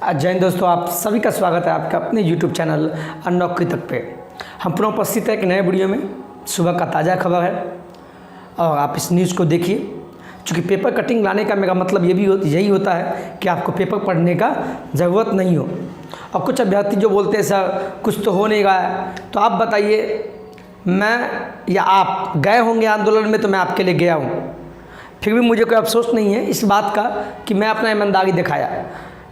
जय हिंद दोस्तों, आप सभी का स्वागत है आपका अपने YouTube चैनल अनौखी तक पे। हम पुनः उपस्थित है एक नए वीडियो में। सुबह का ताज़ा खबर है और आप इस न्यूज़ को देखिए। चूँकि पेपर कटिंग लाने का मेरा मतलब यही होता है कि आपको पेपर पढ़ने का ज़रूरत नहीं हो। और कुछ अभ्यर्थी जो बोलते हैं सर कुछ तो हो नहीं रहा है, तो आप बताइए, मैं या आप गए होंगे आंदोलन में तो मैं आपके लिए गया हूँ, फिर भी मुझे कोई अफसोस नहीं है इस बात का कि मैं अपना ईमानदारी दिखाया।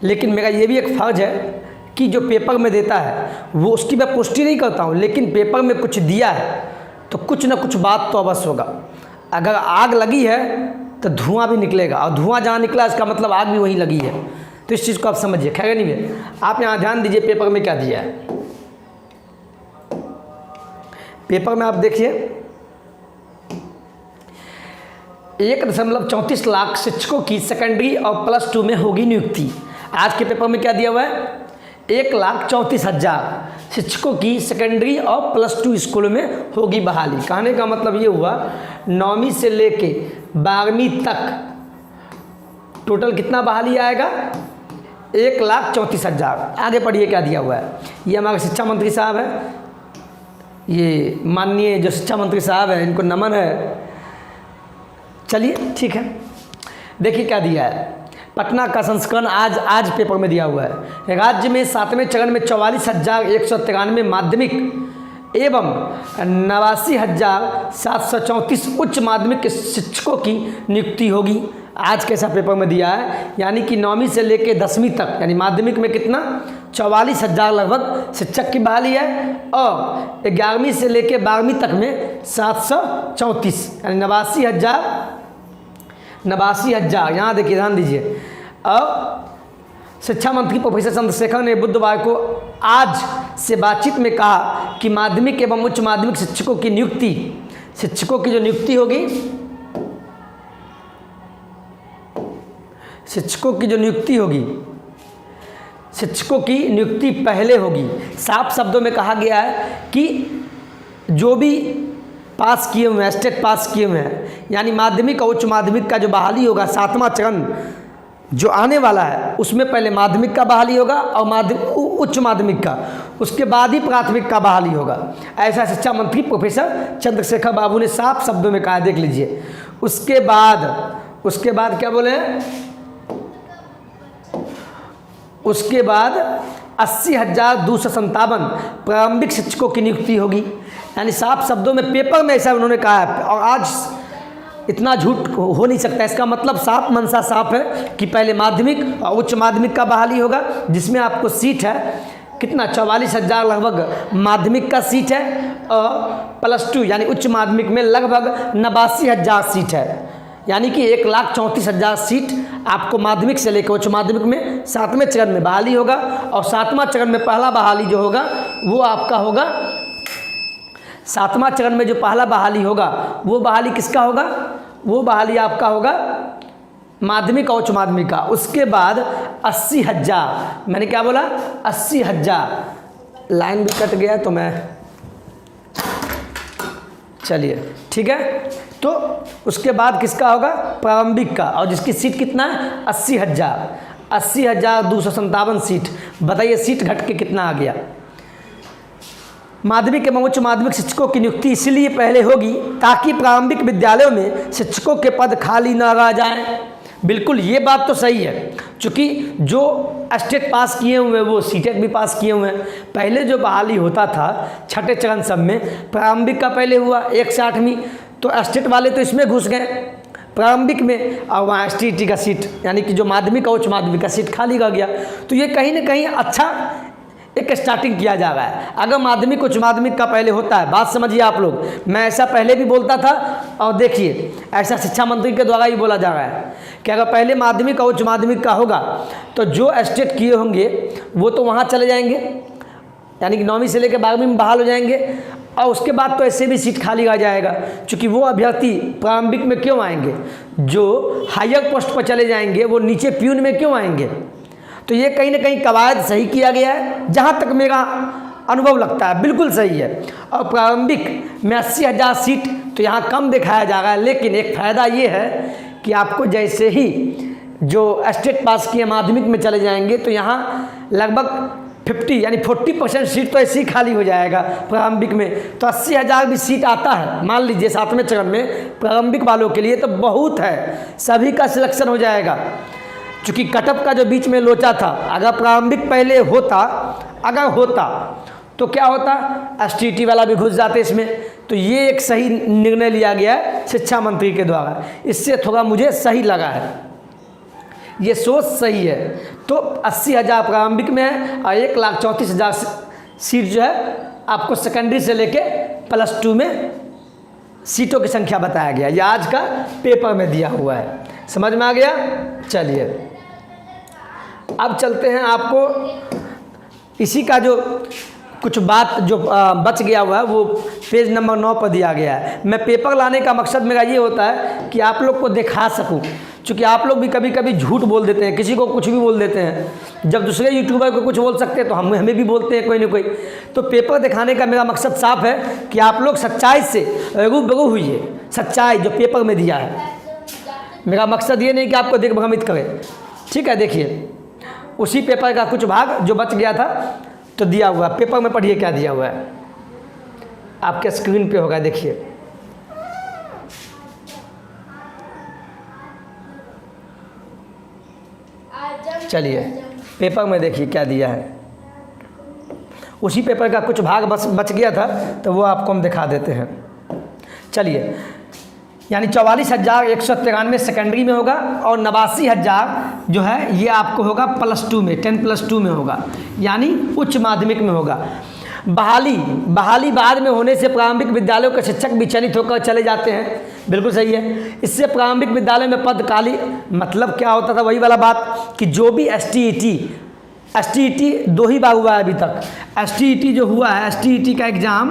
लेकिन मेरा ये भी एक फ़र्ज़ है कि जो पेपर में देता है वो उसकी मैं पुष्टि नहीं करता हूँ, लेकिन पेपर में कुछ दिया है तो कुछ ना कुछ बात तो अवश्य होगा। अगर आग लगी है तो धुआं भी निकलेगा, और धुआं जहाँ निकला इसका मतलब आग भी वहीं लगी है। तो इस चीज़ को आप समझिए। खैर नहीं है, आप यहाँ ध्यान दीजिए पेपर में क्या दिया है। पेपर में आप देखिए 1.34 लाख शिक्षकों की सेकेंडरी और +2 में होगी नियुक्ति। आज के पेपर में क्या दिया हुआ है? 1,34,000 शिक्षकों की सेकेंडरी और +2 स्कूलों में होगी बहाली। कहने का मतलब ये हुआ 9वीं से लेके 12वीं तक टोटल कितना बहाली आएगा? 1,34,000। आगे पढ़िए क्या दिया हुआ है। ये हमारे शिक्षा मंत्री साहब हैं, ये माननीय जो शिक्षा मंत्री साहब हैं इनको नमन है। चलिए ठीक है, देखिए क्या दिया है। पटना का संस्करण आज पेपर में दिया हुआ है। राज्य में 7वें चरण में 44,193 माध्यमिक एवं 89,734 उच्च माध्यमिक शिक्षकों की नियुक्ति होगी। आज कैसा पेपर में दिया है, यानी कि 9वीं से लेकर 10वीं तक, यानी माध्यमिक में कितना 44,000 लगभग शिक्षक की बहाली है, और 11वीं से लेकर 12वीं तक में 734 यानी 89,000। यहाँ देखिए, ध्यान दीजिए। अब शिक्षा मंत्री प्रोफेसर चंद्रशेखर ने बुधवार को आज से बातचीत में कहा कि माध्यमिक एवं उच्च माध्यमिक शिक्षकों की जो नियुक्ति होगी, शिक्षकों की नियुक्ति पहले होगी। साफ शब्दों में कहा गया है कि जो भी पास किए हुए हैं, स्टेट पास किए हुए हैं, यानी माध्यमिक और उच्च माध्यमिक का जो बहाली होगा 7वां चरण जो आने वाला है, उसमें पहले माध्यमिक का बहाली होगा और उच्च माध्यमिक का, उसके बाद ही प्राथमिक का बहाली होगा। ऐसा शिक्षा मंत्री प्रोफेसर चंद्रशेखर बाबू ने साफ शब्दों में कहा। देख लीजिए। उसके बाद क्या बोले? उसके बाद 80,257 प्रारंभिक शिक्षकों की नियुक्ति होगी। यानी साफ शब्दों में पेपर में ऐसा उन्होंने कहा है, और आज इतना झूठ हो नहीं सकता। इसका मतलब साफ मनसा साफ है कि पहले माध्यमिक और उच्च माध्यमिक का बहाली होगा, जिसमें आपको सीट है कितना 44,000 लगभग माध्यमिक का सीट है, और +2 यानी उच्च माध्यमिक में लगभग 89,000 सीट है। यानी कि 1,34,000 सीट आपको माध्यमिक से लेकर उच्च माध्यमिक में 7वें चरण में बहाली होगा, और 7वां चरण में पहला बहाली जो होगा वो आपका होगा। 7वां चरण में जो पहला बहाली होगा वो बहाली किसका होगा? वो बहाली आपका होगा माध्यमिक और उच्च माध्यमिक का। उसके बाद 80,000, मैंने क्या बोला? 80,000। लाइन भी कट गया तो मैं, चलिए ठीक है। तो उसके बाद किसका होगा? प्रारंभिक का, और जिसकी सीट कितना है? 80,000। 80,257 सीट। बताइए सीट घट के कितना आ गया? माध्यमिक एवं उच्च माध्यमिक शिक्षकों की नियुक्ति इसलिए पहले होगी ताकि प्रारंभिक विद्यालयों में शिक्षकों के पद खाली न रह जाएं। बिल्कुल ये बात तो सही है, क्योंकि जो स्टेट पास किए हुए हैं वो सीटेट भी पास किए हुए हैं। पहले जो बहाली होता था 6ठे चरण सब में, प्रारंभिक का पहले हुआ 1 से 8वीं, तो स्टेट वाले तो इसमें घुस गए प्रारंभिक में, और वहाँ STT का सीट यानी कि जो माध्यमिक और उच्च माध्यमिक का सीट खाली रह गया। तो ये कहीं ना कहीं अच्छा एक स्टार्टिंग किया जा रहा है। अगर माध्यमिक उच्च माध्यमिक का पहले होता है, बात समझिए आप लोग, मैं ऐसा पहले भी बोलता था, और देखिए ऐसा शिक्षा मंत्री के द्वारा ही बोला जा रहा है कि अगर पहले माध्यमिक और उच्च माध्यमिक का होगा तो जो स्टेट किए होंगे वो तो वहाँ चले जाएंगे, यानी कि 9वीं से लेकर 12वीं में बहाल हो जाएंगे, और उसके बाद तो ऐसे भी सीट खाली रह जाएगा। क्योंकि वो अभ्यर्थी प्रारंभिक में क्यों आएंगे? जो हायर पोस्ट पर चले जाएंगे वो नीचे प्यून में क्यों आएंगे? तो ये कहीं ना कहीं कवायद सही किया गया है, जहाँ तक मेरा अनुभव लगता है बिल्कुल सही है। और प्रारंभिक में 80,000 सीट तो यहाँ कम दिखाया जा रहा है, लेकिन एक फ़ायदा ये है कि आपको जैसे ही जो स्टेट पास किए माध्यमिक में चले जाएंगे तो यहाँ लगभग 50 यानी 40% सीट तो ऐसे ही खाली हो जाएगा प्रारंभिक में। तो 80,000 भी सीट आता है मान लीजिए 7वें चरण में प्रारंभिक वालों के लिए, तो बहुत है, सभी का सिलेक्शन हो जाएगा। चूँकि कटअप का जो बीच में लोचा था, अगर प्रारंभिक पहले होता तो क्या होता, STT वाला भी घुस जाते इसमें। तो ये एक सही निर्णय लिया गया है शिक्षा मंत्री के द्वारा, इससे थोड़ा मुझे सही लगा है, ये सोच सही है। तो 80,000 प्रारंभिक में है और 1,34,000 सीट जो है आपको सेकेंडरी से लेके +2 में सीटों की संख्या बताया गया। यह आज का पेपर में दिया हुआ है, समझ में आ गया। चलिए अब चलते हैं, आपको इसी का जो कुछ बात जो बच गया हुआ है वो पेज नंबर 9 पर दिया गया है। मैं पेपर लाने का मकसद मेरा ये होता है कि आप लोग को दिखा सकूं, क्योंकि आप लोग भी कभी कभी झूठ बोल देते हैं, किसी को कुछ भी बोल देते हैं। जब दूसरे यूट्यूबर को कुछ बोल सकते हैं तो हमें भी बोलते हैं कोई ना कोई। तो पेपर दिखाने का मेरा मकसद साफ है कि आप लोग सच्चाई से रूबरू हुई, सच्चाई जो पेपर में दिया है। मेरा मकसद ये नहीं कि आपको दिग्भ्रमित करे, ठीक है। देखिए उसी पेपर का कुछ भाग जो बच गया था तो दिया हुआ है, पेपर में पढ़िए क्या दिया हुआ है, आपके स्क्रीन पे होगा, देखिए। चलिए पेपर में देखिए क्या दिया है, उसी पेपर का कुछ भाग बच गया था तो वो आपको हम दिखा देते हैं। चलिए, यानी 44,193 सेकेंडरी में होगा और 89,000 जो है ये आपको होगा +2 में, 10+2 में होगा, यानी उच्च माध्यमिक में होगा। बहाली बाद में होने से प्रारंभिक विद्यालयों के शिक्षक भी चयनित होकर चले जाते हैं, बिल्कुल सही है। इससे प्रारंभिक विद्यालय में पद खाली, मतलब क्या होता था, वही वाला बात कि जो भी STET 2 ही बार हुआ है अभी तक। STET जो हुआ है, STET का एग्ज़ाम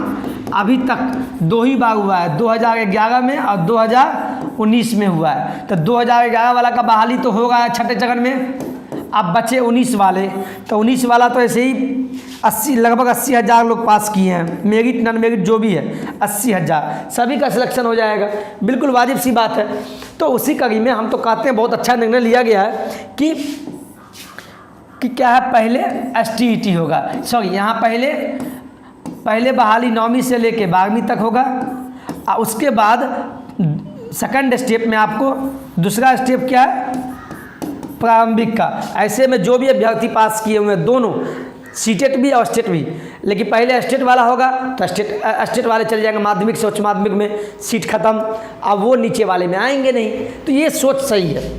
अभी तक 2 ही बार हुआ है, 2011 में और 2019 में हुआ है। तो 2011 वाला का बहाली तो हो गया है 6ठे चरण में, अब बचे 19 वाले। तो 19 वाला तो ऐसे ही लगभग 80,000 लोग पास किए हैं, मेरिट नॉन मेरिट जो भी है 80,000, सभी का सिलेक्शन हो जाएगा, बिल्कुल वाजिब सी बात है। तो उसी कड़ी में हम तो कहते हैं बहुत अच्छा निर्णय लिया गया है कि क्या है, पहले STET होगा, सॉरी यहाँ पहले बहाली 9वीं से लेके 12वीं तक होगा और उसके बाद सेकंड स्टेप में आपको दूसरा स्टेप क्या है, प्रारंभिक का। ऐसे में जो भी अभ्यर्थी पास किए हुए हैं दोनों, सीटेट भी और स्टेट भी, लेकिन पहले स्टेट वाला होगा तो स्टेट वाले चले जाएंगे माध्यमिक से उच्च माध्यमिक में, सीट खत्म, अब वो नीचे वाले में आएंगे नहीं। तो ये सोच सही है।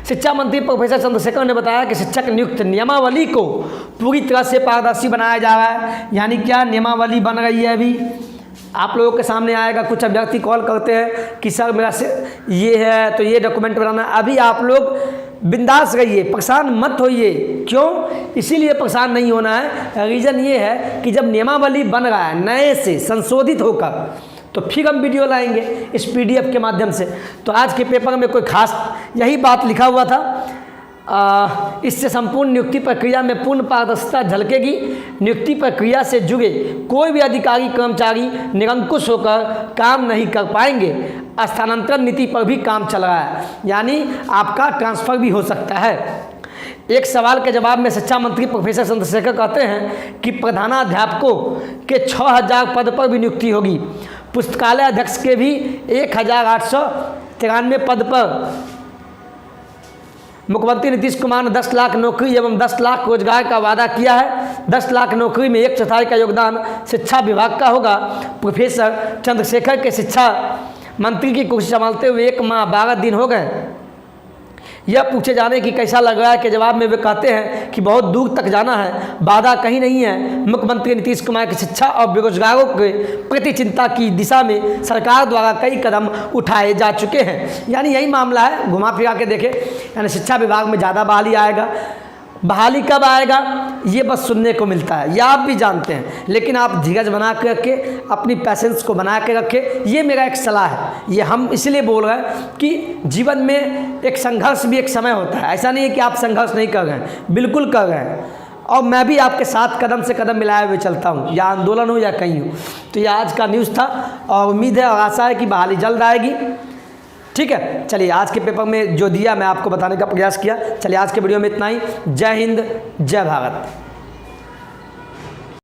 शिक्षा मंत्री प्रोफेसर चंद्रशेखर ने बताया कि शिक्षक नियुक्त नियमावली को पूरी तरह से पारदर्शी बनाया जा रहा है। यानी क्या, नियमावली बन रही है, अभी आप लोगों के सामने आएगा। कुछ अभ्यर्थी कॉल करते हैं कि सर मेरा ये है तो ये डॉक्यूमेंट बनाना है। अभी आप लोग बिंदास रहिए, परेशान मत होइए। क्यों इसीलिए परेशान नहीं होना है, रीज़न ये है कि जब नियमावली बन रहा है नए से संशोधित होकर, तो फिर हम वीडियो लाएंगे इस PDF के माध्यम से। तो आज के पेपर में कोई खास यही बात लिखा हुआ था, इससे संपूर्ण नियुक्ति प्रक्रिया में पूर्ण पारदर्शिता झलकेगी। नियुक्ति प्रक्रिया से जुड़े कोई भी अधिकारी कर्मचारी निरंकुश होकर काम नहीं कर पाएंगे। स्थानांतरण नीति पर भी काम चल रहा है, यानी आपका ट्रांसफ़र भी हो सकता है। एक सवाल के जवाब में शिक्षा मंत्री प्रोफेसर चंद्रशेखर कहते हैं कि प्रधानाध्यापकों के 6,000 पद पर भी नियुक्ति होगी। पुस्तकालय अध्यक्ष के भी 1,893 पद पर। मुख्यमंत्री नीतीश कुमार ने 10 लाख नौकरी एवं 10 लाख रोजगार का वादा किया है। 10 लाख नौकरी में 1/4 का योगदान शिक्षा विभाग का होगा। प्रोफेसर चंद्रशेखर के शिक्षा मंत्री की कुर्सी संभालते हुए 1 माह 12 दिन हो गए। यह पूछे जाने की कैसा लग रहा है के जवाब में वे कहते हैं कि बहुत दूर तक जाना है, वादा कहीं नहीं है। मुख्यमंत्री नीतीश कुमार की शिक्षा और बेरोजगारों के प्रति चिंता की दिशा में सरकार द्वारा कई कदम उठाए जा चुके हैं। यानी यही मामला है, घुमा फिरा के देखें, यानी शिक्षा विभाग में ज़्यादा बहाली आएगा। बहाली कब आएगा ये बस सुनने को मिलता है, या आप भी जानते हैं, लेकिन आप धीरज बना के रखें, अपनी पैसेंस को बना के रखें। ये मेरा एक सलाह है। ये हम इसलिए बोल रहे हैं कि जीवन में एक संघर्ष भी एक समय होता है। ऐसा नहीं है कि आप संघर्ष नहीं कर रहे हैं, बिल्कुल कर रहे हैं, और मैं भी आपके साथ कदम से कदम मिलाए हुए चलता हूँ, या आंदोलन हो या कहीं हो। तो ये आज का न्यूज़ था और उम्मीद है और आशा है कि बहाली जल्द आएगी। ठीक है, चलिए आज के पेपर में जो दिया मैं आपको बताने का प्रयास किया। चलिए आज के वीडियो में इतना ही। जय हिंद, जय भारत।